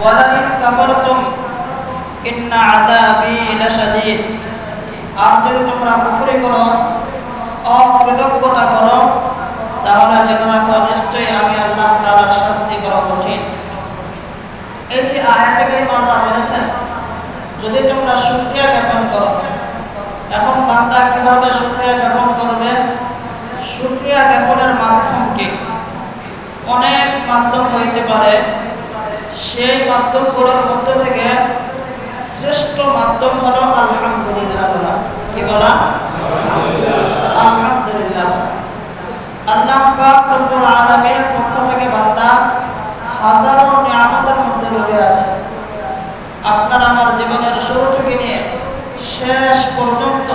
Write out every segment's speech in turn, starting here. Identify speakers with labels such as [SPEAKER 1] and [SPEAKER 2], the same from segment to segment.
[SPEAKER 1] ওয়ালাইন কাফারতুম ইন্না আযাবি লাশাদীদ। আর যদি তোমরা কুফরি করো, অকৃতজ্ঞতা করো, তাহলে জেনে রাখো নিশ্চয়ই আমি আল্লাহ তাআলার শাস্তি বড় কঠিন। এই যে আয়াতে কারিমা আল্লাহ বলেছেন যদি তোমরা শুকরিয়া জ্ঞাপন করো। এখন বান্দা কিভাবে শুকরিয়া জ্ঞাপন করবে? শুকরিয়া জ্ঞাপনের মাধ্যম কি? অনেক মাধ্যম হইতে পারে। সেই মাধ্যমগুলোর মধ্য থেকে শ্রেষ্ঠ মাধ্যম হলো আলহামদুলিল্লাহ বলা। কি বলা? আলহামদুলিল্লাহ। আল্লাহ পাক রব্বুল আলামিনের পক্ষ থেকে বান্দা হাজারো নিয়ামতের মধ্যে ডুবে আছে। আপনার আমার জীবনের শুরু থেকে নিয়ে শেষ পর্যন্ত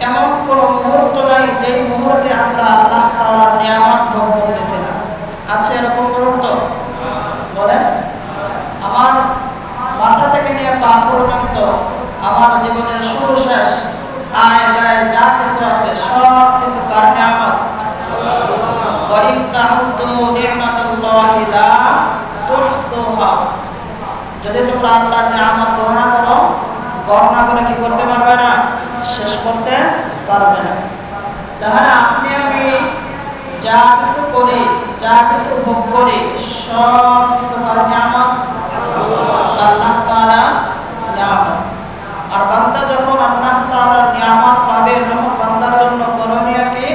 [SPEAKER 1] এমন কোনো মুহূর্ত নাই যেই মুহূর্তে আমরা আল্লাহ তাআলার নিয়ামত ভোগ করতেছি না। আছে এরকম মুহূর্ত? বলেন। আমার মাথা থেকে নিয়ে পা পর্যন্ত আমার জীবনের শুরু শেষ আয় ব্যয় যা কিছু আছে সব কিছু কার নিয়ামত? ওয়া ইন তাউদ্দু নি'মাতাল্লাহি লা তুহসুহা। যদি তোমরা আল্লাহর নিয়ামত গণনা করে কি করতে পারবে না? শেষ করতে পারবে না। তাহলে আপনি আমি যা কিছু করি, যা কিছু ভোগ করি, সব কিছু কার নিয়ামত? আল্লাহ তাআলার নিয়ামত। আর বান্দা যখন আল্লাহ তাআলার নিয়ামত পাবে তখন বান্দার জন্য করণীয় কি?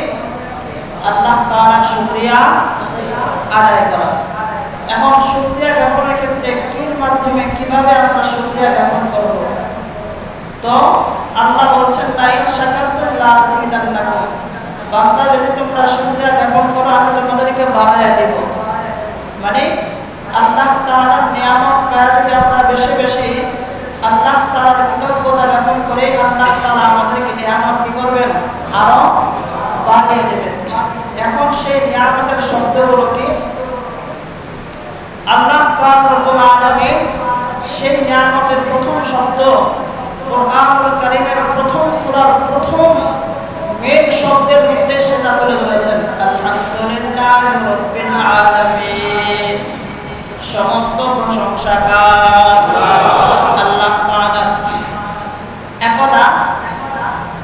[SPEAKER 1] আল্লাহ তাআলার শুকরিয়া আদায় করা। এখন শুকরিয়া জ্ঞাপনের ক্ষেত্রে কির মাধ্যমে কিভাবে আমরা শুকরিয়া জ্ঞাপন করব? তো আল্লাহ বলছেন লাইন শাকারতুম লাযিদান্নাকুম। বান্দা যদি তোমরা শুকরিয়া জ্ঞাপন করো আমি তোমাদেরকে বাড়ায়া দেব। মানে আল্লাহ তাআলার নিয়ামত পাওয়া যদি আমরা বেশি বেশি আল্লাহ তাআলার কৃতজ্ঞতা জ্ঞাপন করে আল্লাহ তাআলা আমাদেরকে নিয়ামত কি করবেন? আরো বাড়িয়ে দেবেন। এখন সেই নিয়ামতের শব্দগুলো কি? আল্লাহ পাক রব্বুল আলামিন সেই নিয়ামতের প্রথম শব্দ কোরআনুল কারীমের প্রথম সূরার প্রথম মেন শব্দের মধ্যে সেটা তুলে ধরেছেন আলহামদুলিল্লাহি রাব্বিল আলামিন। সমস্ত প্রশংসা কার? আল্লাহ তাআলা। একদা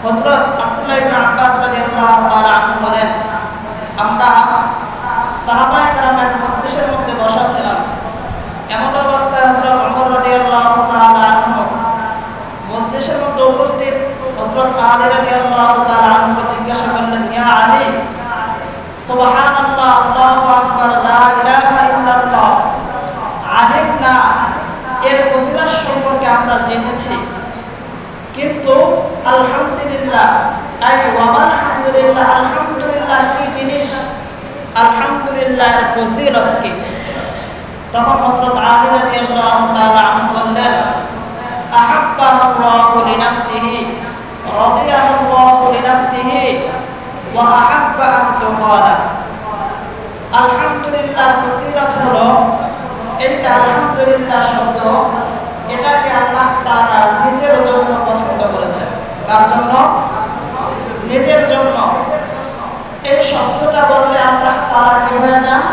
[SPEAKER 1] হযরত আব্দুল্লাহ ইবনে আব্বাস রাদিয়াল্লাহু তাআলা আনহু বলেন আমরা সাহাবায়ে কেরামের মজলিসের মধ্যে বসা ছিলাম। এমত অবস্থায় হযরত ওমর রাদিয়াল্লাহু তাআলা আনহু মজলিসের মধ্যে উপস্থিত হযরত আলী রাদিয়াল্লাহু তাআলা আনহুকে জিজ্ঞাসা করলেন, ইয়া আলী, সুবহানাল্লাহ, আল্লাহু আকবার, লা ইলাহা ইল্লাল্লাহ আলিমনা এর ফজিলত সম্পর্কে আমরা জেনেছি, কিন্তু আলহামদুলিল্লাহ আলহামদুলিল্লাহ আলহামদুলিল্লাহ কি জিনিস? আলহামদুলিল্লাহ এর ফজিলত কি? তখন হযরত আলী রাদিয়াল্লাহু তাআলা আনহু বললেন, আহাব্বাহুল্লাহু লিনাফসিহি রাদিয়াহুল্লাহু লিনাফসিহি ওয়া আহাব্বা আন তুকালা। আলহামদুলিল্লাহ ফজিলত হলো এই যে আলহামদুলিল্লাহ শব্দ, এটাকে আল্লাহ তাআলা নিজের জন্য পছন্দ করেছেন। কার জন্য? নিজের জন্য। এই শব্দটা বললে আল্লাহ তাআলা কি হয়ে যান?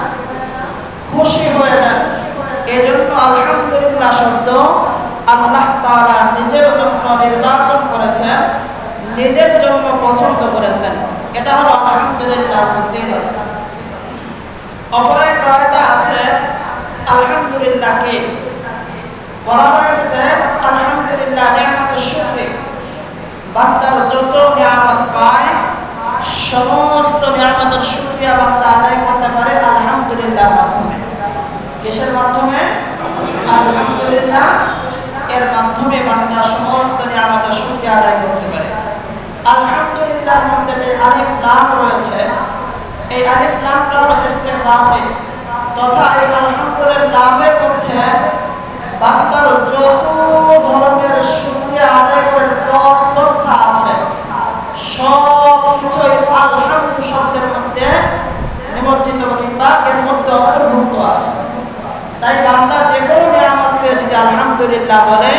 [SPEAKER 1] খুশি হয়ে যান। এজন্য আলহামদুলিল্লাহ শব্দ আল্লাহ তাআলা নিজের জন্য নির্বাচন করেছেন, নিজের জন্য পছন্দ করেছেন। এটা হলো আলহামদুলিল্লাহ ফজিলত। অপর এক রায়তা আছে আলহামদুলিল্লাহকে বলা হয়েছে যে আলহামদুলিল্লাহ নিয়ামতের শুকর। বান্দার যত নিয়ামত পায় সমস্ত নিয়ামতের শুকরিয়া বান্দা আদায় করতে পারে আলহামদুলিল্লাহর মাধ্যমে। কিসের মাধ্যমে? আলহামদুলিল্লাহ এর মাধ্যমে বান্দা সমস্ত নিয়ামতের শুকরিয়া আদায় করতে পারে। আলহামদুলিল্লাহর মধ্যে যে আলিফ লাম রয়েছে, এই আলিফ লামটা হলো ইস্তিগরাকে, তথা এই আলহামদুলিল্লাহের মধ্যে বান্দার যত ধরনের শুকরিয়া আদায় করার পন্থা আছে সব কিছুই আলহামদু শব্দের মধ্যে নিমজ্জিত কিংবা এর মধ্যে অন্তর্ভুক্ত আছে। তাই বান্দা যে কোনো নিয়ামত পেয়ে যদি আলহামদুলিল্লাহ বলে,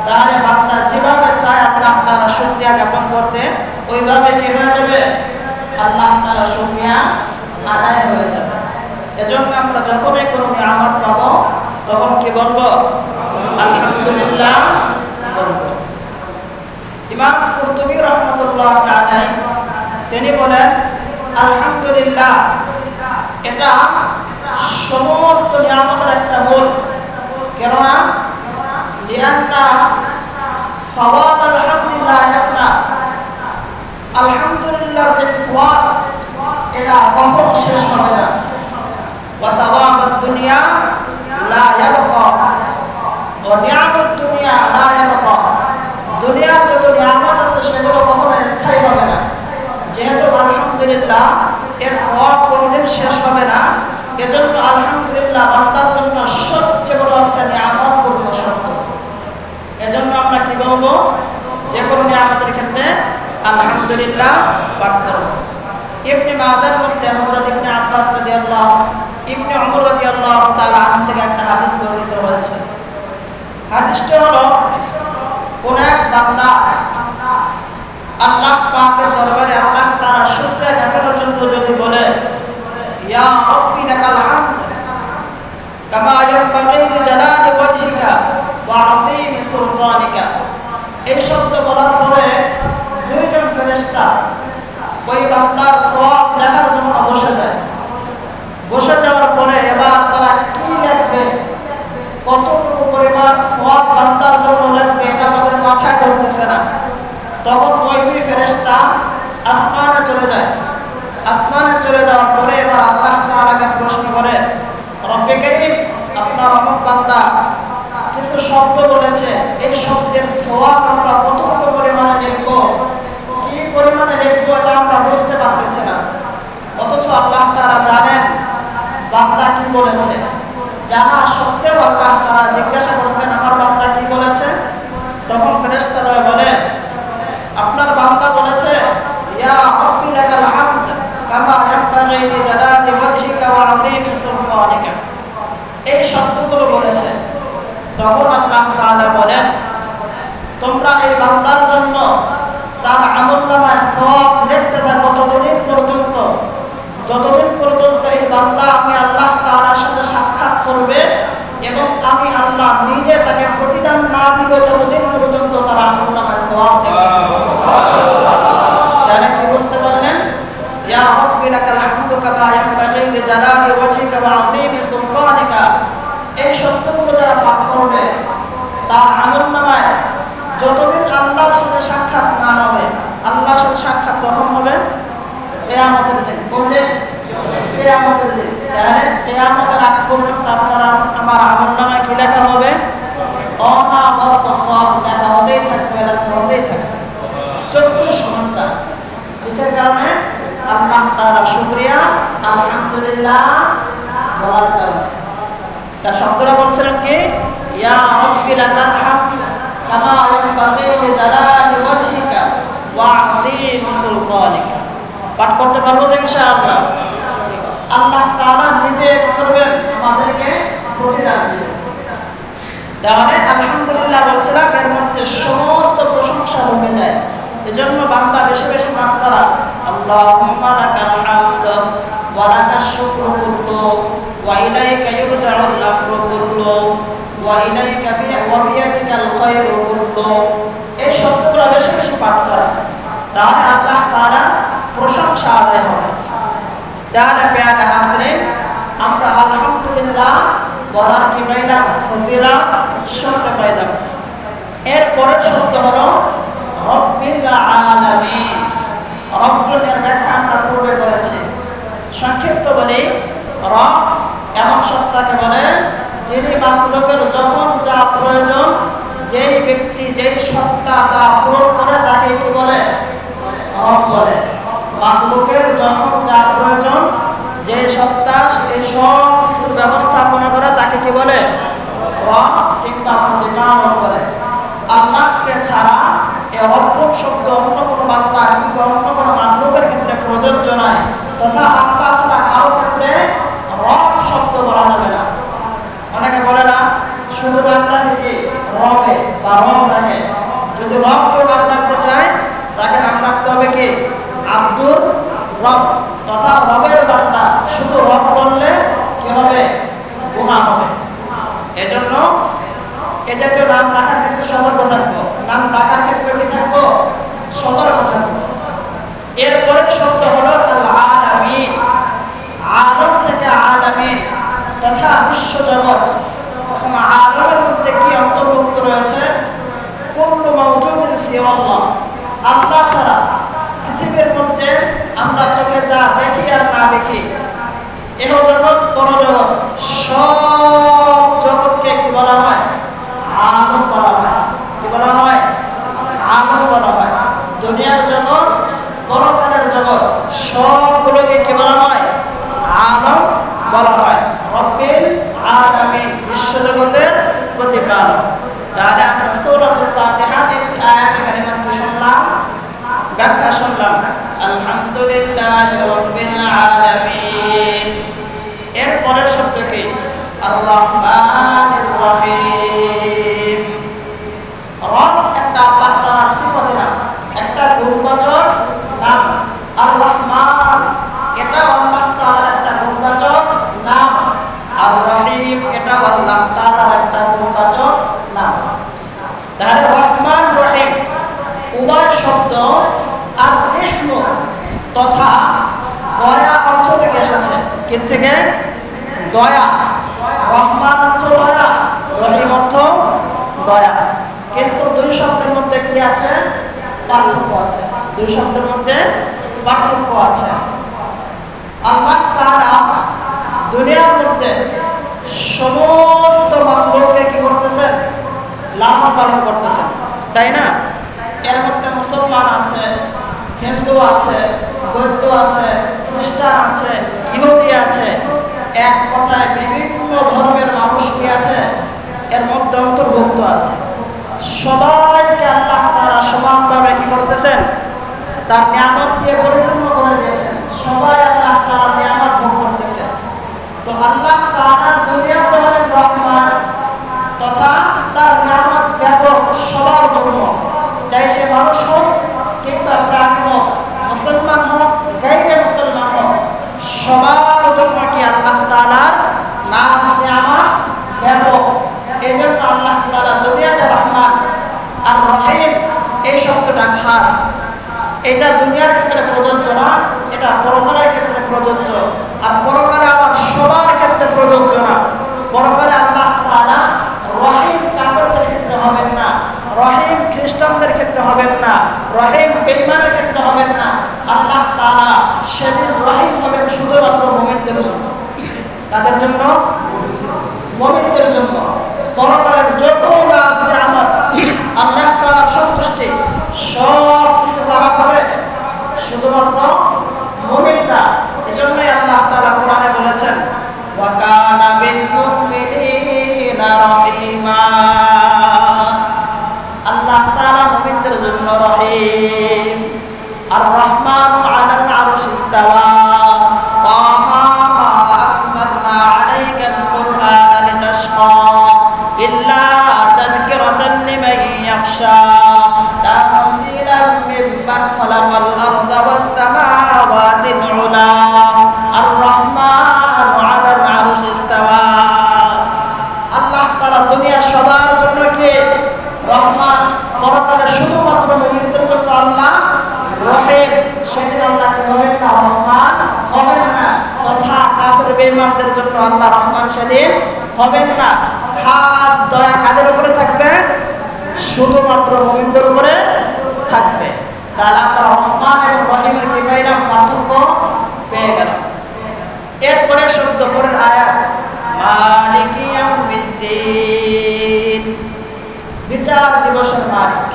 [SPEAKER 1] তাহলে বান্দা যেভাবে চায় আল্লাহ তাআলা শুকরিয়া জ্ঞাপন করতে, ওইভাবে কি হয়ে যাবে? আল্লাহ তাআলা শুকরিয়া আদায় হয়ে যাবে। এজন্য আমরা যখনই কোনো নিয়ামত পাবো তখন কি কি বলবো? আলহামদুলিল্লাহ বলবো। ইমাম কুরতুবী রাহমাতুল্লাহি আলাইহি তিনি বলেন আলহামদুলিল্লাহ এটা সমস্ত নিয়ামতের একটা মূল। কেননা লিআন্না সওয়াব আলহামদুলিল্লাহ ইয়াফনা, আলহামদুলিল্লাহর যে সওয়াব এটা কখনো শেষ হবে না। ওয়া সওয়াবুদ দুনিয়া লা ইয়াবকা, ও নিয়ামত দুনিয়া লা ইয়াবকা, দুনিয়ার যত নিয়ামত আছে সেগুলো কখনো স্থায়ী হবে না। যেহেতু আলহামদুলিল্লাহ এর সওয়াব কোনোদিন শেষ হবে না, এজন্য আলহামদুলিল্লাহ বান্দার জন্য সবচেয়ে বড় একটা নিয়ামত পূর্ণ শর্ত। এজন্য আমরা কি বলবো? যে কোনো নিয়ামতের ক্ষেত্রে আলহামদুলিল্লাহ পাঠ করব। ইবনে মাজার মধ্যে হযরত ইবনে আব্বাস রাদিয়াল্লাহু ইবনে উমর রাদিয়াল্লাহু তাআলা আনহু থেকে একটা হাদিস বর্ণিত হয়েছে। হাদিসটা হলো কোন এক বান্দা আল্লাহ পাকের দরবারে আল্লাহ তাআলা শুকরিয়া জ্ঞাপনের জন্য যদি বলে ইয়া রাব্বি লাকাল হামদ কামা ইয়ানবাগি লিজালালি ওয়াজহিকা ওয়া আযীমি সুলতানিকা, এই শব্দ বলার পরে দুইজন ফেরেশতা ওই বান্দার সওয়াব লেখার জন্য বসে যায়। বসে যাওয়ার পরে এবার তারা কি লিখবে, কতটুকু পরিমাণ সওয়াব বান্দার জন্য লিখবে এটা তাদের মাথায় ধরতেছে না। তখন ওই দুই ফেরেশতা আসমানে চলে যায়। আসমানে চলে যাওয়ার পরে এবার আল্লাহ তাআলাকে প্রশ্ন করে, রব্বে কারীম আপনার অমুক বান্দা কিছু শব্দ বলেছে, এই শব্দের সওয়াব আমরা কতটুকু পরিমাণে লিখব, কি পরিমাণে লিখব এটা আমরা বুঝতে পারতেছি না। অথচ আল্লাহ তাআলা জানেন বান্দা কি বলেছে। জানা সত্ত্বেও আল্লাহ তাআলা জিজ্ঞাসা করছেন আমার বান্দা কি বলেছে। তখন ফেরেশতারা বলে আপনার বান্দা বলেছে ইয়া রাব্বি লাকাল হামদ কামা ইয়ানবাগি লিজালালি ওয়াজহিকা ওয়া আযীমি সুলতানিকা, এই শব্দগুলো বলেছে। তখন আল্লাহ তাআলা বলেন তোমরা এই বান্দার জন্য তার আমলনামায় সওয়াব লিখতে থাকো ততদিন পর্যন্ত যতদিন পর্যন্ত এই বান্দা আমি আল্লাহ তাআলার সাথে সাক্ষাৎ করবে এবং আমি আল্লাহ নিজে তাকে প্রতিদান না দিব ততদিন পর্যন্ত তার আমলনামায় সওয়াব লিখতে থাকবে। তাহলে কি বুঝতে পারলেন? ইয়া রাব্বি লাকাল হামদু কামা ইয়ানবাগি লিজালালি ওয়াজহিকা ওয়া আযীমি সুলতানিকা, এই শব্দগুলো যারা পাঠ করবে তার আমলনামায় যতদিন আল্লাহর সাথে সাক্ষাৎ না হবে, আল্লাহর সাথে সাক্ষাৎ কখন হবে? কিয়ামতের দিন। কোন দিন? কিয়ামতের দিন। তাহলে কিয়ামতের আগ পর্যন্ত আপনারা আমার আমলনামায় কি লেখা হবে? অনবরত সওয়াব লেখা হতেই থাকবে, লেখা হতেই থাকবে 24 ঘন্টা। কিসের কারণে? আল্লাহ তাআলা শুকরিয়া আলহামদুলিল্লাহ বলার কারণে। তার শব্দটা বলছিলেন কি ইয়া রাব্বি লাকাল হামদ কামা ইয়ানবাগি লিজালালি ওয়াজহিকা ওয়া আযীমি সুলতানিকা। পাঠ করতে পারবো তো ইনশাআল্লাহ? আল্লাহ তাআলা নিজে করবেন, আমাদেরকে প্রতিদান দিবেন। তাহলে আলহামদুলিল্লাহ বলছিলাম এর মধ্যে সমস্ত প্রশংসা ঢুকে যায়। এজন্য বান্দা বেশি বেশি পাঠ করা আল্লাহুম্মা লাকাল হামদ ওয়া লাকাশ শুকরু কুল্লু ওয়া ইলাইকা ইরজাউল আমরু কুল্লু ওয়া ইলাইকা বিয়াদিকাল খায়রু কুল্লু, এই শব্দগুলো বেশি বেশি পাঠ করা। তাহলে আল্লাহ তাআলা প্রশংসা আদায় হবে। তাহলে প্যারা হাজরিন আমরা আলহামদুলিল্লাহ বলার কি পাইলাম? ফজিলত শুনতে পাইলাম। এর পরের শব্দ হলো রব্বিল আলামিন। রব্বুলের ব্যাখ্যা আমরা পূর্বে করেছি। সংক্ষিপ্ত বলি রব এমন সত্তাকে বলে যিনি মাখলুকের যখন যা প্রয়োজন, যেই ব্যক্তি যেই সত্তা তা পূরণ করে তাকে কি বলে? রব বলে। মাখলুকের যখন যা প্রয়োজন, যে সত্তা এই সব কিছুর ব্যবস্থাপনা করে তাকে কি বলে? রব কিংবা প্রতিপালক বলে। আল্লাহকে ছাড়া এই রব শব্দ অন্য কোনো বান্দা কিংবা অন্য কোনো মাখলুকের ক্ষেত্রে প্রযোজ্য নয়, তথা আল্লাহ ছাড়া কারো ক্ষেত্রে রব শব্দ বলা যাবে না। অনেকে বলে না শুধু বাংলা কি রবে বা রব রাখে। যদি রব কেউ নাম রাখতে চায় তাকে নাম রাখতে হবে কি আব্দুর রব, তথা রবের বান্দা। শুধু রব বললে কি হবে? গুনাহ হবে। এজন্য এ জাতীয় নাম রাখার ক্ষেত্রে সতর্ক থাকবো, নাম রাখার ক্ষেত্রে কি থাকবো? সতর্ক থাকবো। এরপরে শব্দ হলো আল আলামিন, আলম থেকে আলামিন তথা বিশ্বজগৎ। এখন আলমের মধ্যে কি অন্তর্ভুক্ত রয়েছে? কুল্লু মাওজুদিন সিওয়াল্লাহ, আল্লাহ ছাড়া পৃথিবীর মধ্যে আমরা চোখে যা দেখি আর না দেখি, এহ জগৎ পরজগৎ, সব জগৎকে কি বলা হয়? আলম বলা হয়। কি বলা হয়? আলম বলা হয়। দুনিয়ার জগৎ, পরকালের জগৎ, সবগুলোকে কি বলা হয়? আলম বলা হয়। রব্বিল আলামিন, বিশ্বজগতের প্রতিপালক। তাহলে আমরা সূরাতুল ফাতিহার একটি আয়াত কারিমা শুনলাম, ব্যাখ্যা শুনলাম, আলহামদুলিল্লাহি রাব্বিল আলামিন। এর পরের শব্দ কি? আর রহমানির রহিম। রব একটা আল্লাহ তাআলার সিফাত নাম, একটা গুণবাচক নাম। আর রহমান এটা আল্লাহ তাআলার একটা গুণবাচক নাম। আর রহিম এটা আল্লাহ তাআলার একটা গুণবাচক নাম। তাহলে রহমান রহিম উভয় শব্দ আর রেহম তথা দয়া অর্থ থেকে এসেছে। কি থেকে? দয়া। রহমান অর্থ দয়া, রহিম অর্থ দয়া। কিন্তু দুই শব্দের মধ্যে কি আছে? পার্থক্য আছে। দুই শব্দের মধ্যে পার্থক্য আছে। আল্লাহ তাআলা দুনিয়ার মধ্যে সমস্ত মাখলুককে কি করতেছেন? লালন পালন করতেছেন, তাই না? এর মধ্যে মুসলমান আছে, হিন্দু আছে, বৌদ্ধ আছে, খ্রিস্টান আছে, ইহুদি আছে, এক কথায় বিভিন্ন ধর্মের মানুষ কি আছে এর মধ্যে অন্তর্ভুক্ত আছে। সবাইকে আল্লাহ তাআলা সমানভাবে কি করতেছেন? তার নিয়ামত দিয়ে পরিপূর্ণ করে দিয়েছেন। সবাই আল্লাহ তাআলার নিয়ামত ভোগ করতেছে। তো আল্লাহ তাআলা দুনিয়াতে হলেন রহমান তথা তার নিয়ামত ব্যাপক সবার জন্য, চাই সে মানুষ হোক কিংবা প্রাণী হোক, মুসলমান হোক গায়রে মুসলমান হোক, সবার জন্য কি আল্লাহ তাআলার নাজ নিয়ামত ব্যাপক। এই জন্য আল্লাহ তাআলা দুনিয়াতে রহমান আর রহিম এই শব্দটা খাস। এটা দুনিয়ার ক্ষেত্রে প্রযোজ্য না, এটা পরকালের ক্ষেত্রে প্রযোজ্য। আর পরকালে আবার সবার ক্ষেত্রে প্রযোজ্য না। পরকালে আল্লাহ তাআলা রহিম কাফেরদের ক্ষেত্রে হবেন না, রহিম খ্রিস্টানদের ক্ষেত্রে হবেন না, রহিম বেঈমানের ক্ষেত্রে হবেন না। আল্লাহ তাআলা সেদিন রহিম হবেন শুধুমাত্র মুমিনদের জন্য। কাদের জন্য? মুমিনদের জন্য। পরকালের যত নাজ নিয়ামত, আল্লাহ তাআলার সন্তুষ্টি, সব কিছু করা হবে শুধুমাত্র মুমিনরা। এজন্যই আল্লাহ তাআলা কোরআনে বলেছেন, ওয়া কানা বিল মুমিনিনা রহিমা। আল্লাহ তাআলা মুমিনদের জন্য রহিম। আর রহমান আলাল আরশি ইস্তাওয়া। তাহা মা আনজালনা আলাইকাল কুরআনা লিতাশকা ইল্লা তাযকিরাতান লিমান ইয়াখশা তানজিলাম মিম্মান খালাকাল আরদা ওয়াস সামাওয়াতিল উলা। আর রহমান আলাল আরশি ইস্তাওয়া। আল্লাহ তাআলা দুনিয়া সবার জন্য কি রহমান, পরকালে শুধুমাত্র মুমিনদের জন্য আল্লাহ রহিম। সেদিন আল্লাহ কি হবেন না? রহমান হবেন না। তথা কাফের বেঈমানদের জন্য আল্লাহ রহমান সেদিন হবেন না। খাস দয়া কাদের উপরে থাকবে? শুধুমাত্র মুমিনদের উপরে থাকবে। তাহলে আমরা রহমান এবং রহিমের কি পাইলাম? পার্থক্য পেয়ে গেলাম। এরপরে শব্দ পরের আয়াত, মালিকি ইয়াউমিদ্দিন, বিচার দিবসের মালিক।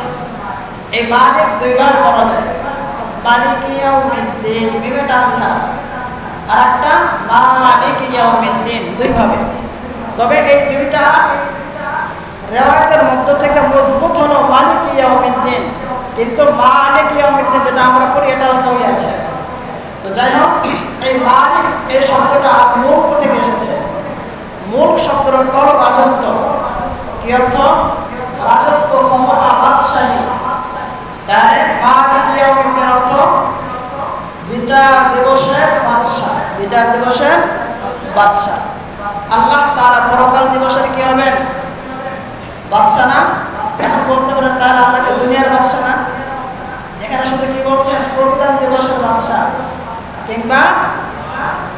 [SPEAKER 1] এই মালিক দুইবার পড়া যায়, মালিকি ইয়াউমিদ্দিন মিমে টানছা, আর একটা মালিকি ইয়াউমিদ্দিন দুইভাবে। তবে এই দুইটা রিওয়ায়াতের মধ্য থেকে মজবুত হলো মালিকি ইয়াউমিদ্দিন, কিন্তু মালিকি ইয়াউমিদ্দিন যেটা আমরা পড়ি এটাও সহি আছে। তো যাই হোক, এই মালিক এই শব্দটা মুলক থেকে এসেছে। মুলক শব্দের অর্থ হলো রাজত্ব। কি অর্থ? রাজত্ব, ক্ষমতা, বাদশাহী। তাহলে মালিক ইয়াউমিদ্দিন অর্থ বিচার দিবসের বাদশা, বিচার দিবসের বাদশা। আল্লাহ তাআলা পরকাল দিবসের কি হবেন? বাদশা না? এখন বলতে পারেন তাহলে আল্লাহকে দুনিয়ার বাদশা না? এখানে শুধু কি বলছেন? প্রতিদান দিবসের বাদশা কিংবা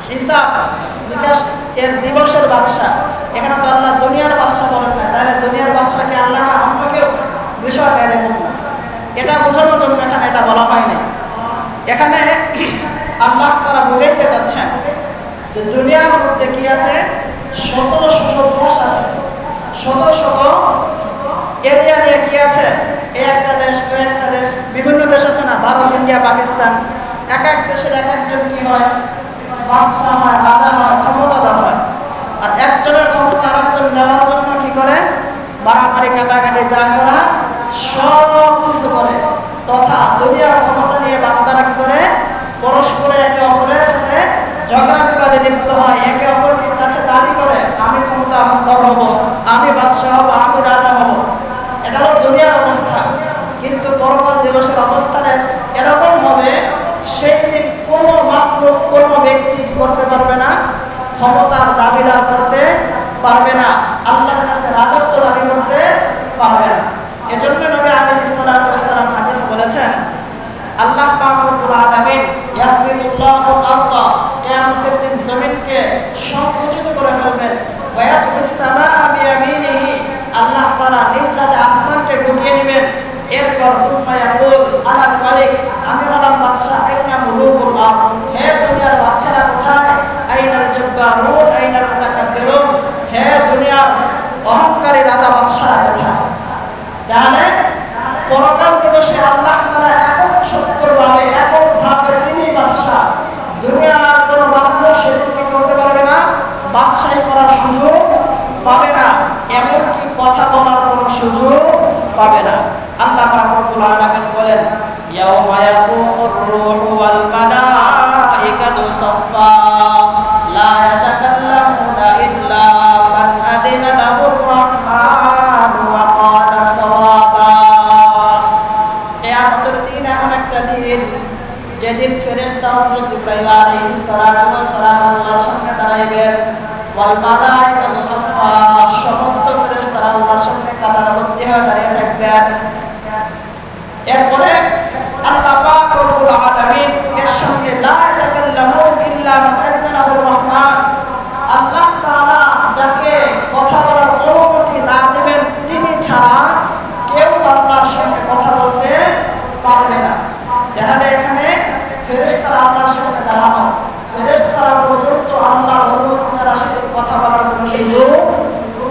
[SPEAKER 1] হিসাব নিকাশ এর দিবসের বাদশা। এখানে তো আল্লাহ দুনিয়ার বাদশা বলেন না, তাহলে দুনিয়ার বাদশাকে আল্লাহ অন্য কেউ? বিষয়টা এরকম না, এটা বোঝানোর জন্য এখানে এটা বলা হয়নি। এখানে আল্লাহ তারা বোঝাইতে চাচ্ছেন যে দুনিয়ার মধ্যে কি আছে? শত শত দেশ আছে, শত শত এরিয়া নিয়ে কি আছে? এই একটা দেশ, ওই একটা দেশ, বিভিন্ন দেশ আছে না, ভারত, ইন্ডিয়া, পাকিস্তান। এক এক দেশের এক একজন কি হয়? বাদশাহ হয়, রাজা হয়, ক্ষমতাধর হয়। আর একজনের ক্ষমতা আরেকজন নেওয়ার জন্য কি করে? মারামারি, কাটাকাটি, যা করা সব কিছু করে। তথা দুনিয়ার ক্ষমতা নিয়ে বান্দারা কি করে? পরস্পরে একে অপরের সাথে ঝগড়া বিবাদে লিপ্ত হয়, একে অপরের কাছে দাবি করে আমি ক্ষমতাধর হব, আমি বাদশাহ হব, আমি রাজা হব। এটা হলো দুনিয়ার অবস্থা। কিন্তু পরকাল দিবসের অবস্থানে এরকম হবে, সেই দিন কোনো মাখলুক, কোনো ব্যক্তি কি করতে পারবে না? ক্ষমতার দাবিদার করতে পারবে না, আল্লাহর কাছে রাজত্ব দাবি করতে পারবে না। এজন্য নবী আলাইহিস সালাতু ওয়াস সালাম হাদিসে বলেছেন, আল্লাহ পাক রব্বুল আলামিন ইয়াকবিদুল্লাহু আল-আরদা, কিয়ামতের দিন জমিনকে সংকুচিত করে ফেলবেন। ওয়া ইয়াতবিস সামাআ বিয়ামিনিহি, আল্লাহ তাআলা নিজ হাতে আসমানকে গুটিয়ে নেবেন। এরপর সুম্মা ইয়াকুল আনাল মালিক, আমি হলাম বাদশা, আইনা মুলুকুল আরদ, হে দুনিয়ার বাদশারা কোথায়? আইনাল জাব্বারুন আইনাল মুতাকাব্বিরুন, হে দুনিয়ার অহংকারী রাজা বাদশারা কোথায়? তাহলে পরকাল দিবসে আল্লাহ তাআলা এককভাবে তিনি বাদশা। দুনিয়ার কোনো মাখলুক সেদিন কি করতে পারবে না? বাদশাহী করার সুযোগ পাবে না, এমনকি কথা বলার কোনো সুযোগ পাবে না। আল্লাহ পাক রব্বুল আলামিন বলেন, ইয়াউমা ইয়াকুমুর রূহু ওয়াল মালাইকাতু সাফফা লা ইয়াতাকাল্লামুনা ইল্লা মান আযিনা লাহুর রাহমানু ওয়া ক্বালা সাওয়াবা। কিয়ামতের দিন এমন একটা দিন যেদিন ফেরেশতা হযরত জিবরাইল আলাইহিস সালাতু ওয়াস সালাম আল্লাহর সামনে দাঁড়াইবেন, ওয়াল মালাইকাতু সাফফা, সমস্ত ফেরেশতারা আল্লাহর সামনে কাতারবদ্ধ হয়ে দাঁড়িয়ে থাকবেন। এরপরে আল্লাহ পাক রব্বুল আলামিন এর সঙ্গে লা ইয়াতাকাল্লামুন ইল্লা মান আযিনা লাহুর রাহমান, আল্লাহ তাআলা যাকে কথা বলার অনুমতি না দিবেন তিনি ছাড়া কেউ আল্লাহর সঙ্গে কথা বলতে পারবে না। তাহলে এখানে ফেরেশতারা আল্লাহর সামনে দাঁড়ানো, ফেরেশতারা পর্যন্ত আল্লাহর অনুমতি ছাড়া সেদিন কথা বলার কোনো সুযোগ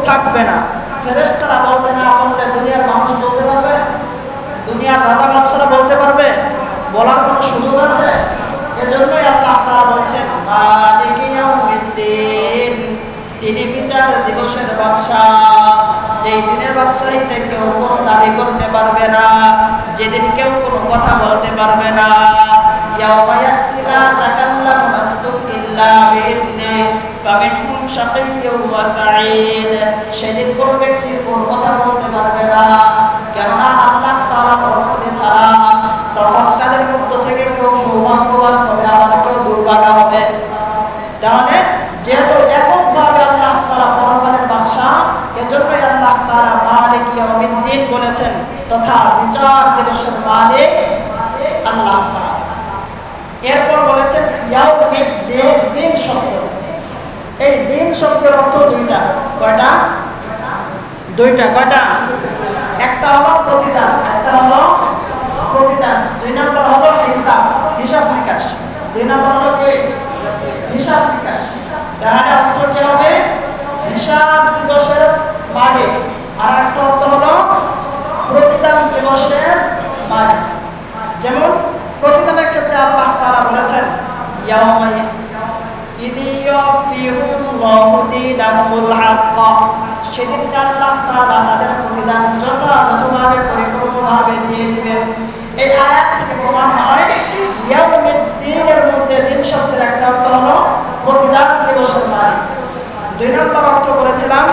[SPEAKER 1] থাকবে না। ফেরেশতারা বলতে না পারলে দুনিয়ার মানুষ বলতে পারবে? দুনিয়ার রাজা বাদশারা বলতে পারবে? বলার কোনো সুযোগ আছে? এজন্যই আল্লাহ তাআলা বলছেন মালিকি ইয়াউমিদ্দিন, তিনি বিচার দিবসের বাদশা, যেই দিনের বাদশাহীতে কেউ কোনো দাবি করতে পারবে না, যেদিন কেউ কোনো কথা বলতে পারবে না। ইয়াউমা ইয়াতি লা তাকাল্লামু নাফসুন ইল্লা বিইذনি ফামিনহুম শাকিয়্যুন ওয়া সাঈদ, সেদিন কোনো ব্যক্তি কোনো কথা বলতে পারবে না, কেননা আল্লাহ তাআলার অনুমতি ছাড়া। তখন তাদের মধ্য থেকে কেউ সৌভাগ্যবান হবে, আবার কেউ দুর্ভাগা হবে। তাহলে যেহেতু এককভাবে আল্লাহ তাআলা পরকালের বাদশা, এজন্যই আল্লাহ তাআলা মালিক ইয়াউমিদ্দিন বলেছেন, তথা বিচার দিবসের মালিক আল্লাহ তাআলা। এরপর বলেছেন ইয়াউমিদ্দিন, দিন শব্দ। এই দিন শব্দের অর্থ দুইটা। কয়টা? দুইটা। কয়টা? একটা হলো প্রতিদান, একটা হলো প্রতিদান। দুই নম্বর হলো হিসাব, হিসাব নিকাশ। দুই নম্বর হলো কি? হিসাব নিকাশ। তাহলে অর্থ কি হবে? হিসাব দিবসের মালিক। আর একটা অর্থ হলো প্রতিদান দিবসের মালিক। যেমন প্রতিদানের ক্ষেত্রে আল্লাহ তাআলা বলেছেন ইয়াউমা ইযি ইউফিহুল্লাহু দীনাহুল হক, সেদিনকে আল্লাহ তাআলা তাদের প্রতিদান যথাযথভাবে পরিপূর্ণভাবে দিয়ে দিবেন। এই আয়াত থেকে প্রমাণ হয় ইয়াউমিদ্দিনের মধ্যে দিন শব্দের একটা অর্থ হলো প্রতিদান দিবসের মালিক। দুই নম্বর অর্থ করেছিলাম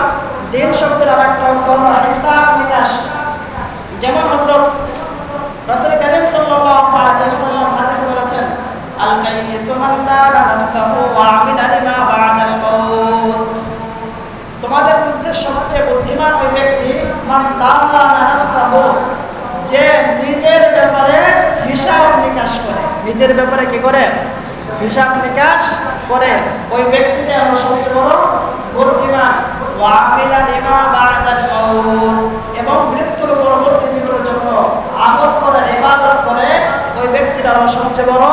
[SPEAKER 1] দিন শব্দের আর একটা অর্থ হলো হিসাব নিকাশ। যেমন হযরত রাসূল কারীম সাল্লাল্লাহু আলাইহি ওয়াসাল্লাম হাদিসে বলেছেন, আল কাইয়িসু মান দানা নাফসাহু ওয়া আমিলা লিমা বা'দাল মাউত, মধ্যে সবচেয়ে বুদ্ধিমান ওই ব্যক্তি মান দাল্লানা নাফসাহু, যে নিজের ব্যাপারে হিসাব নিকাশ করে। নিজের ব্যাপারে কি করে? হিসাব নিকাশ করে। ওই ব্যক্তিটা হলো সবচেয়ে বড় বুদ্ধিমান। ওয়া আমিলা লিমা বা'দাল মাউত, এবং মৃত্যুর পরবর্তী জীবনের জন্য আমল করে, ইবাদত করে, ওই ব্যক্তিটা হলো সবচেয়ে বড়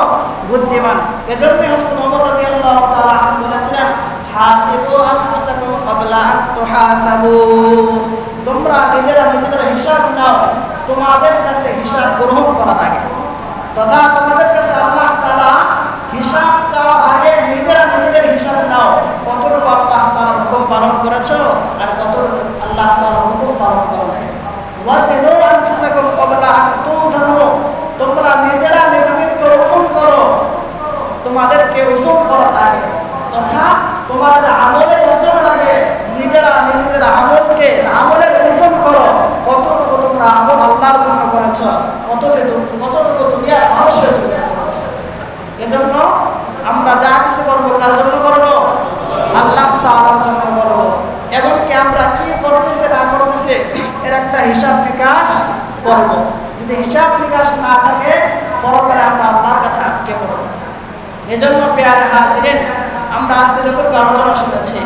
[SPEAKER 1] বুদ্ধিমান। এজন্যই হযরত ওমর রাদিয়াল্লাহু তাআলা আনহু বলেছিলেন, হাসিবু আনফুসাকুম ক্বাবলা আন তুহাসাবু, তোমরা নিজেরা নিজেদের হিসাব নাও তোমাদের কাছে হিসাব গ্রহণ করার আগে, তথা তোমাদের কাছে আল্লাহ তাআলা হিসাব চাওয়ার আগে নিজেরা নিজেদের হিসাব নাও, কতটুকু আল্লাহ তাআলার হুকুম পালন করেছো আর কতটুকু আল্লাহ তাআলার হুকুম পালন করো নাই। ওয়াজিনু আনফুসাকুম ক্বাবলা আন তুযানু, তোমরা নিজেরা নিজেদেরকে ওজন করো তোমাদেরকে ওজন করার আগে, তথা তোমাদের আমলের ওজনের আগে নিজেরা নিজেদের আমলের ওজন করো, কতটুকু তোমরা আমল আল্লাহর জন্য করেছো, কতটুকু দুনিয়ার মানুষের জন্য করেছো। এজন্য আমরা যা কিছু করবো কার জন্য করবো? আল্লাহ তাআলার জন্য করবো। এমনকি আমরা কি করতেছে না করতেছে এর একটা হিসাব নিকাশ করব। যদি হিসাব নিকাশ না থাকে পরকালে আমরা আল্লাহর কাছে আটকে পড়ব। এজন্য প্রিয় হাজিরিন, আমরা আজকে যতটুকু আলোচনা শুনেছি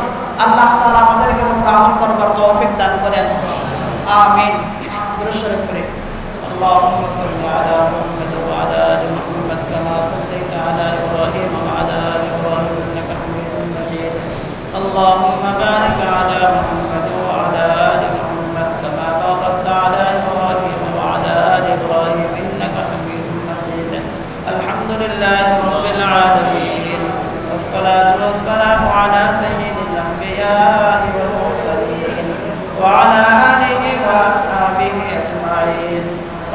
[SPEAKER 1] আল্লাহ তাআলা আমাদেরকে উপর আমল করবার তৌফিক দান করেন। আমিন। দুরূদ শরীফ পড়ি। اللهم صل على محمد وعلى ال محمد كما صليت على ابراهيم وعلى ال ابراهيم انك حميد مجيد. اللهم بارك على محمد وعلى ال محمد كما باركت على ابراهيم وعلى ال ابراهيم انك حميد مجيد. الحمد لله رب العالمين، والصلاة والسلام على سيد الأنبياء والمرسلين وعلى آله وأصحابه أجمعين.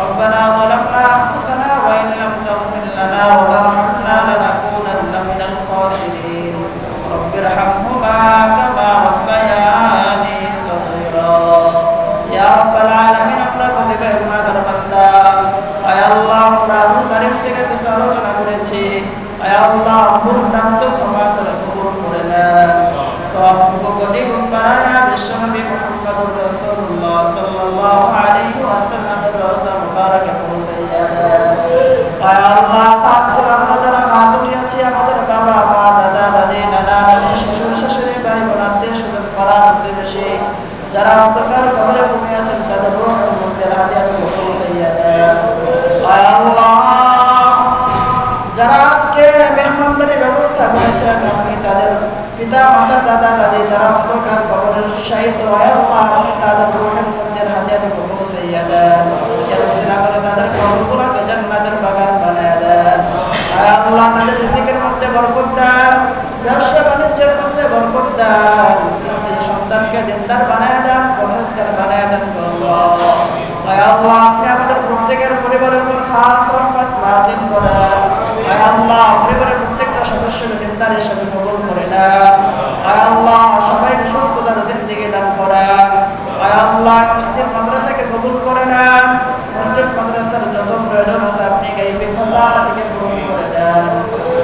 [SPEAKER 1] ربنا ظلمنا أنفسنا وإن لم تغفر لنا وترحمنا لنكونن من الخاسرين. رب ارحمهما كما ربياني صغيرا. يا رب العالمين, আমরা প্রতিটা গুনাহগার বান্দা, আয় আল্লাহ কোরআনুল কারীম থেকে কিছু আলোচনা করেছি, আয় আল্লাহ ভুল ভ্রান্ত ক্ষমা করে কবুল করে নেন। সব গতি বাড়ায়া বিশ্বনবী মুহাম্মদুর রাসূলুল্লাহ সাল্লাল্লাহু আলাইহি ওয়াসাল্লামের রওজা মুবারকে পৌঁছাইয়া দেন। আয় আল্লাহ খাস করে আমরা যারা খাতুনি আছি, আমাদের বাবা মা, দাদা দাদি, নানা নানি, শ্বশুর শাশুড়ি, ভাই বোন, আত্মীয় স্বজন, পাড়া প্রতিবেশী যারা অন্ধকার কবরে ঘুমিয়ে আছেন তাদের রূহের মধ্যে হাদিয়া পৌঁছাইয়া দেন। আয় আল্লাহ যারা আজকে মেহমানদারির ব্যবস্থা করেছেন, আপনি তাদের পিতা মাতা দাদা দাদি যারা অন্ধকার কবরের শায়িত, আয় আল্লাহ আপনি তাদের রূহের মধ্যে হাদিয়া পৌঁছাইয়া দেন। এর ওসিলা করে তাদের কবরগুলোকে জান্নাতের বাগান বানায়া দেন। আয় আল্লাহ তাদের রিজিকের মধ্যে বরকত দেন, ব্যবসা বাণিজ্যের মধ্যে বরকত দেন, স্ত্রী সন্তানকে দিনদার বানায়া দেন, পরহেজগার বানায়া দেন। আয় আল্লাহ আপনি আমাদের প্রত্যেকের পরিবারের উপর খাস রহমত নাযিল করেন। আয় আল্লাহ পরিবারের প্রত্যেকটা সদস্যকে দিনদার হিসেবে কবুল করে নেন। আয় আল্লাহ সবাইকে সুস্থতার জিন্দেগি দান করেন। আয় আল্লাহ মসজিদ মাদ্রাসাকে কবুল করে নেন। মসজিদ মাদ্রাসার যত প্রয়োজন আছে আপনি গায়বী খাজানা থেকে পূরণ করে দেন।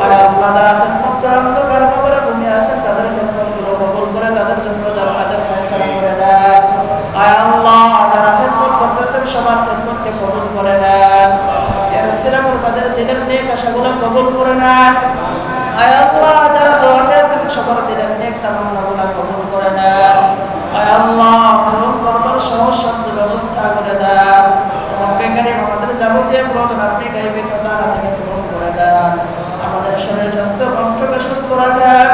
[SPEAKER 1] আয় আল্লাহ যারা খিদমত করে অন্ধকার কবরে ঘুমিয়ে আছেন তাদের খিদমতগুলো কবুল করে তাদের জন্য জান্নাতের ফয়সালা করে দেন। আয় আল্লাহ যারা খিদমত করতেছেন সবার খিদমতকে কবুল করে নেন। এর ওসিলা করে তাদের দিলের নেক আশাগুলো কবুল করে নেন। আয় আল্লাহ যারা দোয়া চেয়েছেন সবার দিলের নেক তামান্নাগুলো কবুল করে নেন। আয় আল্লাহ পূরণ করবার সহজ শব্দ ব্যবস্থা করে দেন। বেকারী আমাদের যাবতীয় প্রয়োজন আপনি গায়বী খাজানা থেকে পূরণ করে দেন। আমাদের শরীর স্বাস্থ্য কণ্ঠকে সুস্থ রাখেন।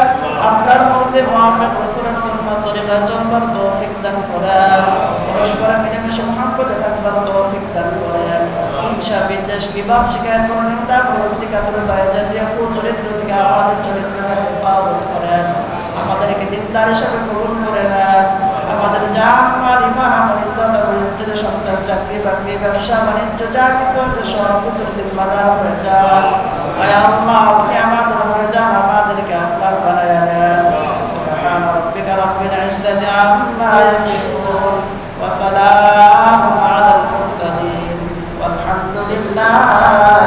[SPEAKER 1] আপনার মর্জি মুআফিক রাসূলের সুন্নাত তরিকায় চলবার তৌফিক দান করেন। পরস্পর মিলেমিশে মহব্বতে থাকবার তৌফিক দান করেন। হিংসা বিদ্বেষ বিবাদ শিকায়ত পরনিন্দা পরশ্রীকাতর দায়জাতীয় কুচরিত্র থেকে আমাদের চরিত্রকে হেফাজত করেন। আমাদেরকে দিনদার হিসেবে কবুল করে নেন। আমাদের জান মাল ঈমান আমল ইজ্জত ও স্ত্রী সন্তান চাকরি বাকরি ব্যবসা বাণিজ্য যা কিছু আছে সব কিছুর জিম্মাদার হয়ে যান। আয় আল্লাহ আপনি আমাদের হয়ে যান, আমাদেরকে আপনার বানায়া দেন। সুবহান রাব্বিকা রাব্বিল ইজ্জাতি আম্মা ইয়াসিফুন ওয়া সালামুন আলাল মুরসালিন ওয়ালহামদুলিল্লাহ।